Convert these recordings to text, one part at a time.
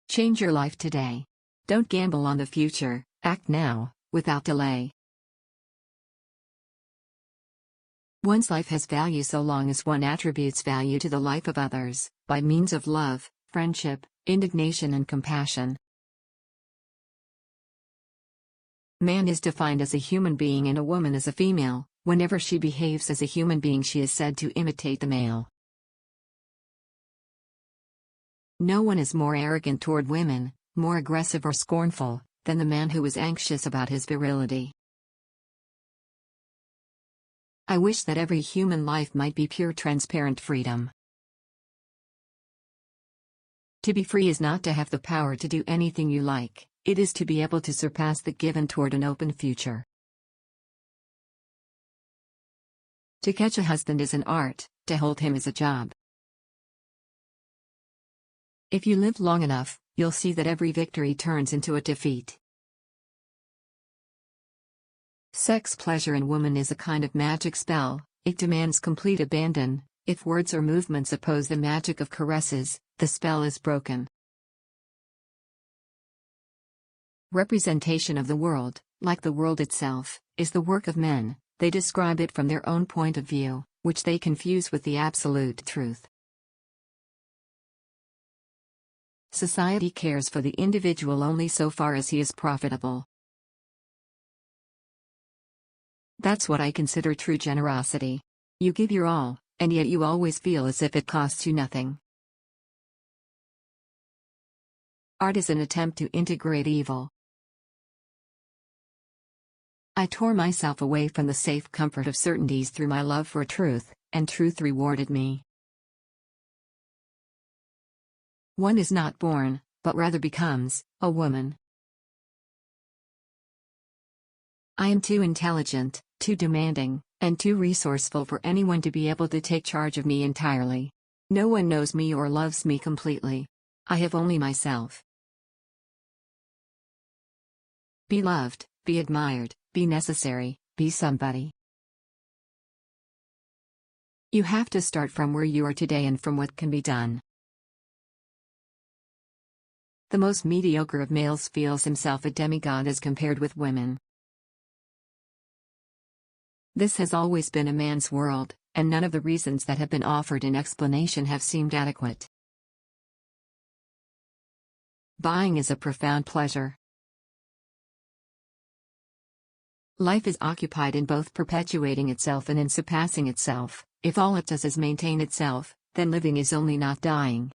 Change your life today. Don't gamble on the future, act now, without delay. One's life has value so long as one attributes value to the life of others, by means of love, friendship, indignation and compassion. Man is defined as a human being and a woman as a female. Whenever she behaves as a human being, she is said to imitate the male. No one is more arrogant toward women, more aggressive or scornful, than the man who is anxious about his virility. I wish that every human life might be pure transparent freedom. To be free is not to have the power to do anything you like, it is to be able to surpass the given toward an open future. To catch a husband is an art, to hold him is a job. If you live long enough, you'll see that every victory turns into a defeat. Sex pleasure in woman is a kind of magic spell, it demands complete abandon. If words or movements oppose the magic of caresses, the spell is broken. Representation of the world, like the world itself, is the work of men. They describe it from their own point of view, which they confuse with the absolute truth. Society cares for the individual only so far as he is profitable. That's what I consider true generosity. You give your all, and yet you always feel as if it costs you nothing. Art is an attempt to integrate evil. I tore myself away from the safe comfort of certainties through my love for truth, and truth rewarded me. One is not born, but rather becomes, a woman. I am too intelligent, too demanding, and too resourceful for anyone to be able to take charge of me entirely. No one knows me or loves me completely. I have only myself. Be loved, be admired, be necessary, be somebody. You have to start from where you are today and from what can be done. The most mediocre of males feels himself a demigod as compared with women. This has always been a man's world, and none of the reasons that have been offered in explanation have seemed adequate. Buying is a profound pleasure. Life is occupied in both perpetuating itself and in surpassing itself. If all it does is maintain itself, then living is only not dying.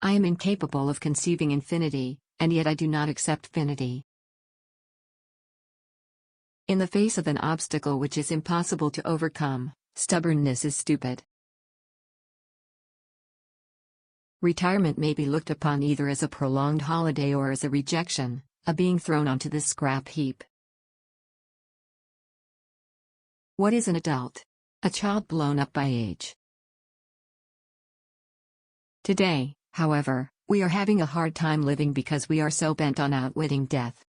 I am incapable of conceiving infinity, and yet I do not accept finity. In the face of an obstacle which is impossible to overcome, stubbornness is stupid. Retirement may be looked upon either as a prolonged holiday or as a rejection, a being thrown onto the scrap heap. What is an adult? A child blown up by age. Today, however, we are having a hard time living because we are so bent on outwitting death.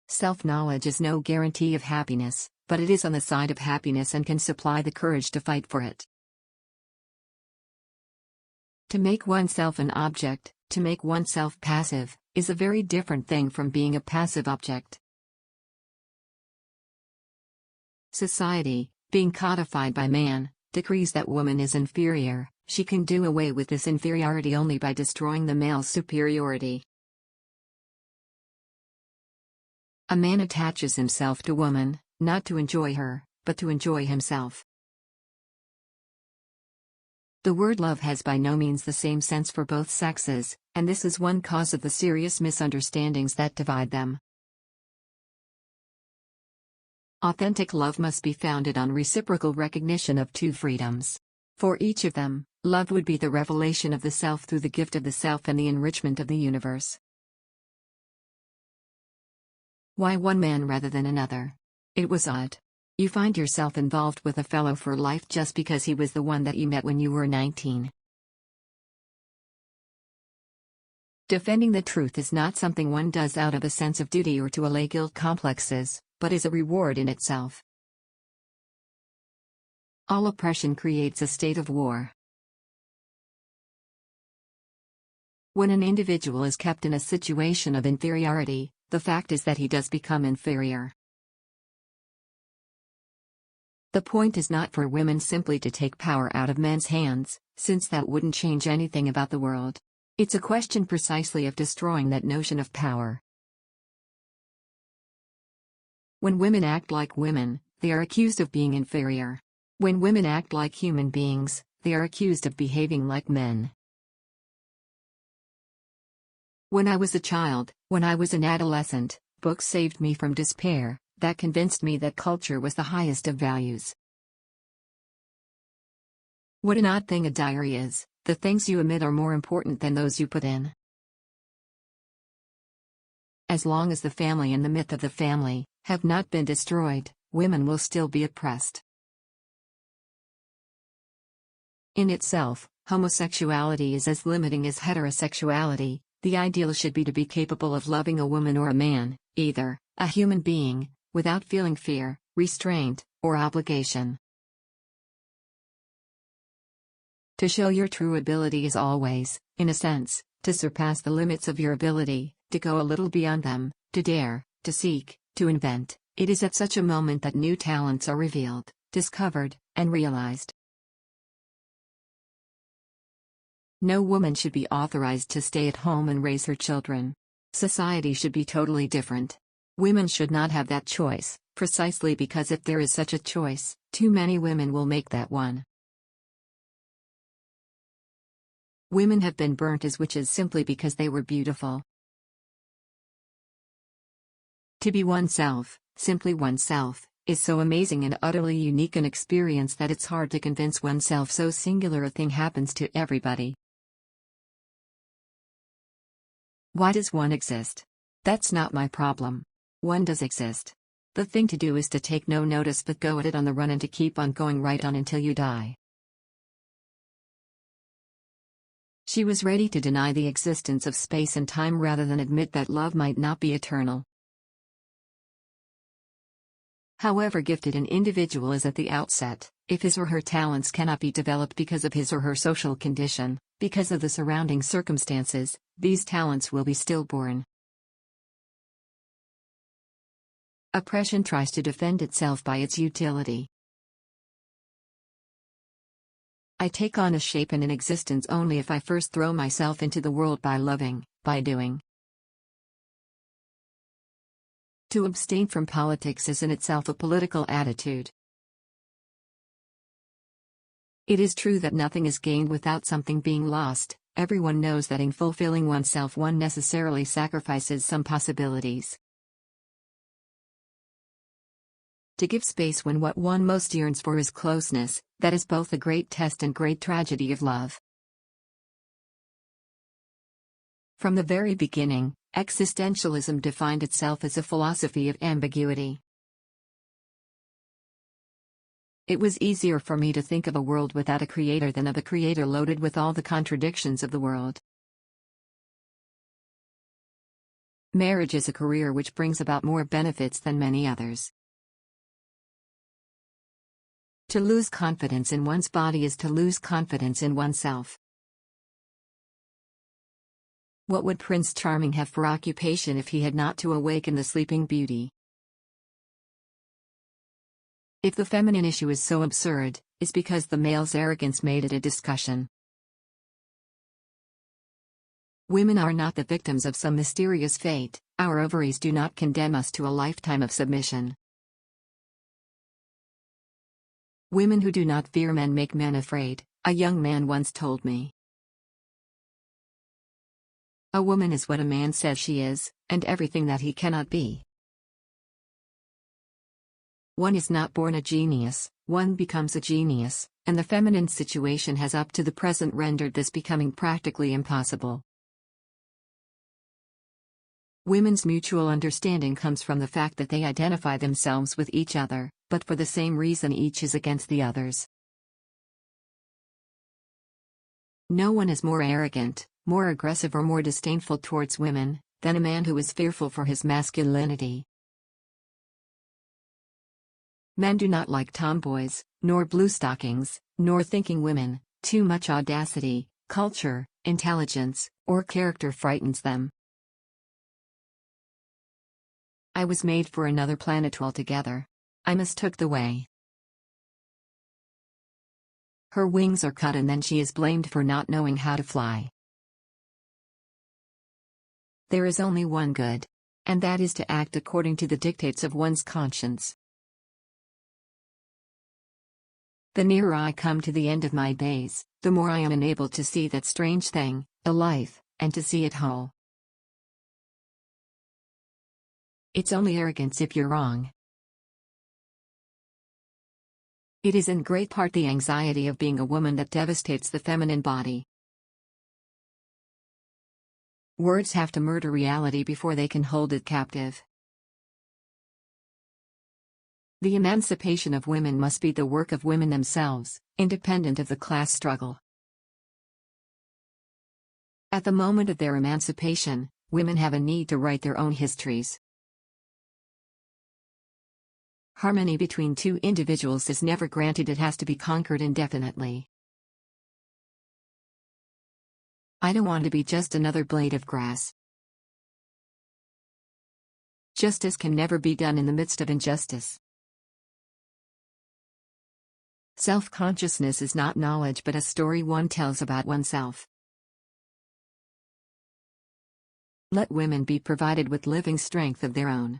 Self-knowledge is no guarantee of happiness, but it is on the side of happiness and can supply the courage to fight for it. To make oneself an object, to make oneself passive, is a very different thing from being a passive object. Society, being codified by man, decrees that woman is inferior. She can do away with this inferiority only by destroying the male's superiority. A man attaches himself to woman, not to enjoy her, but to enjoy himself. The word love has by no means the same sense for both sexes, and this is one cause of the serious misunderstandings that divide them. Authentic love must be founded on reciprocal recognition of two freedoms. For each of them, love would be the revelation of the self through the gift of the self and the enrichment of the universe. Why one man rather than another? It was odd. You find yourself involved with a fellow for life just because he was the one that you met when you were 19. Defending the truth is not something one does out of a sense of duty or to allay guilt complexes, but is a reward in itself. All oppression creates a state of war. When an individual is kept in a situation of inferiority, the fact is that he does become inferior. The point is not for women simply to take power out of men's hands, since that wouldn't change anything about the world. It's a question precisely of destroying that notion of power. When women act like women, they are accused of being inferior. When women act like human beings, they are accused of behaving like men. When I was a child, when I was an adolescent, books saved me from despair, that convinced me that culture was the highest of values. What an odd thing a diary is, the things you omit are more important than those you put in. As long as the family and the myth of the family have not been destroyed, women will still be oppressed. In itself, homosexuality is as limiting as heterosexuality. The ideal should be to be capable of loving a woman or a man, either, a human being, without feeling fear, restraint, or obligation. To show your true ability is always, in a sense, to surpass the limits of your ability, to go a little beyond them, to dare, to seek, to invent. It is at such a moment that new talents are revealed, discovered, and realized. No woman should be authorized to stay at home and raise her children. Society should be totally different. Women should not have that choice, precisely because if there is such a choice, too many women will make that one. Women have been burnt as witches simply because they were beautiful. To be oneself, simply oneself, is so amazing and utterly unique an experience that it's hard to convince oneself so singular a thing happens to everybody. Why does one exist? That's not my problem. One does exist. The thing to do is to take no notice but go at it on the run and to keep on going right on until you die. She was ready to deny the existence of space and time rather than admit that love might not be eternal. However gifted an individual is at the outset, if his or her talents cannot be developed because of his or her social condition, because of the surrounding circumstances, these talents will be stillborn. Oppression tries to defend itself by its utility. I take on a shape and an existence only if I first throw myself into the world by loving, by doing. To abstain from politics is in itself a political attitude. It is true that nothing is gained without something being lost. Everyone knows that in fulfilling oneself one necessarily sacrifices some possibilities. To give space when what one most yearns for is closeness, that is both a great test and great tragedy of love. From the very beginning, existentialism defined itself as a philosophy of ambiguity. It was easier for me to think of a world without a creator than of a creator loaded with all the contradictions of the world. Marriage is a career which brings about more benefits than many others. To lose confidence in one's body is to lose confidence in oneself. What would Prince Charming have for occupation if he had not to awaken the sleeping beauty? If the feminine issue is so absurd, it's because the male's arrogance made it a discussion. Women are not the victims of some mysterious fate. Our ovaries do not condemn us to a lifetime of submission. Women who do not fear men make men afraid, a young man once told me. A woman is what a man says she is, and everything that he cannot be. One is not born a genius, one becomes a genius, and the feminine situation has up to the present rendered this becoming practically impossible. Women's mutual understanding comes from the fact that they identify themselves with each other, but for the same reason each is against the others. No one is more arrogant, more aggressive or more disdainful towards women, than a man who is fearful for his masculinity. Men do not like tomboys, nor blue stockings, nor thinking women, too much audacity, culture, intelligence, or character frightens them. I was made for another planet altogether. I mistook the way. Her wings are cut and then she is blamed for not knowing how to fly. There is only one good. And that is to act according to the dictates of one's conscience. The nearer I come to the end of my days, the more I am enabled to see that strange thing, a life, and to see it whole. It's only arrogance if you're wrong. It is in great part the anxiety of being a woman that devastates the feminine body. Words have to murder reality before they can hold it captive. The emancipation of women must be the work of women themselves, independent of the class struggle. At the moment of their emancipation, women have a need to write their own histories. Harmony between two individuals is never granted, it has to be conquered indefinitely. I don't want to be just another blade of grass. Justice can never be done in the midst of injustice. Self-consciousness is not knowledge but a story one tells about oneself. Let women be provided with living strength of their own.